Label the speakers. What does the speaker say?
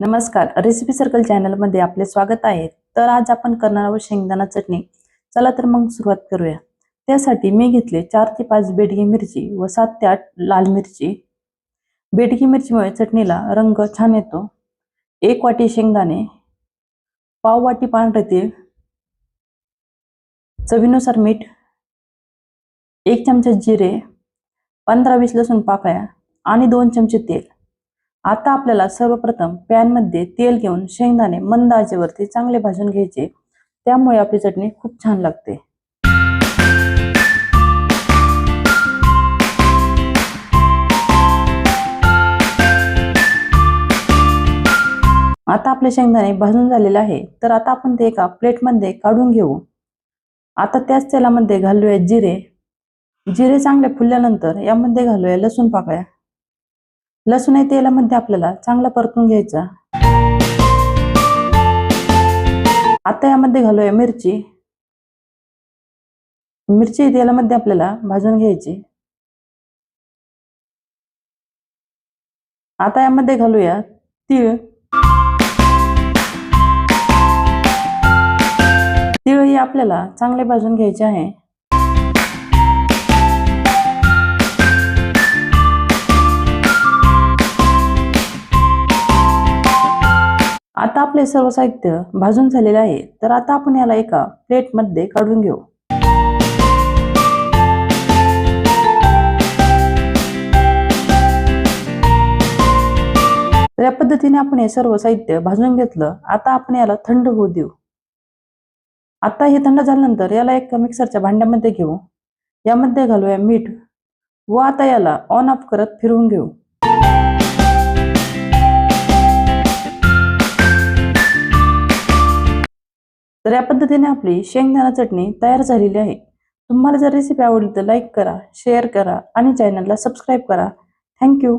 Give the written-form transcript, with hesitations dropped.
Speaker 1: नमस्कार, recipe circle चॅनलमध्ये आपले स्वागत आहे। तर आज आपण करणार आहोत शेंगदाणा चटणी। चला तर मग सुरुवात करूया। त्यासाठी मी घेतले 4 ते 5 बेडगी मिरची व 7 ते 8 लाल मिरची। बेडगी मिरचीमुळे चटणीला रंग छान येतो। 1 वाटी शेंगदाणे, पाव वाटी पांढरे तीळ, चवीनुसार मीठ, 1 चमचा जिरे, 15-20 लसूण पाकळ्या आणि 2 चमचे तेल। आता आपल्याला सर्वप्रथम पॅन मध्ये तेल घेऊन शेंगदाणे मंद आचेवरती चांगले भाजून घ्यायचे। त्यामुळे आपली चटणी खूप छान लागते। आता आपले शेंगदाणे भाजून झालेले आहे, तर आता आपण ते एका प्लेट मध्ये काढून घेऊ। आता त्याच तेलामध्ये घालूया जिरे। जिरे चांगले फुलल्यानंतर यामध्ये घालूया लसूण पाकळ्या। लसूण या तेलामध्ये आपल्याला चांगला परतून घ्यायचा। आता यामध्ये घालूया मिरची। मिरची तेलामध्ये आपल्याला भाजून घ्यायची। आता यामध्ये घालूया तीळ। तीळ ही आपल्याला चांगले भाजून घ्यायचे आहे। आता आपले सर्व साहित्य भाजून झालेले आहे, तर आता आपण याला एका प्लेट मध्ये काढून घेऊ। तर या पद्धतीने आपण हे सर्व साहित्य भाजून घेतलं। आता आपण याला थंड होऊ देऊ। आता हे थंड झाल्यानंतर याला एक मिक्सरच्या भांड्यामध्ये घेऊ। यामध्ये घालूया मीठ व आता याला ऑन ऑफ करत फिरवून घेऊ। तर या पद्धतीने आपली शेंगदाणा चटणी तयार झालेली आहे। तुम्हाला जर रेसिपी आवडली तर लाईक करा, शेअर करा आणि चॅनलला सबस्क्राइब करा। Thank you.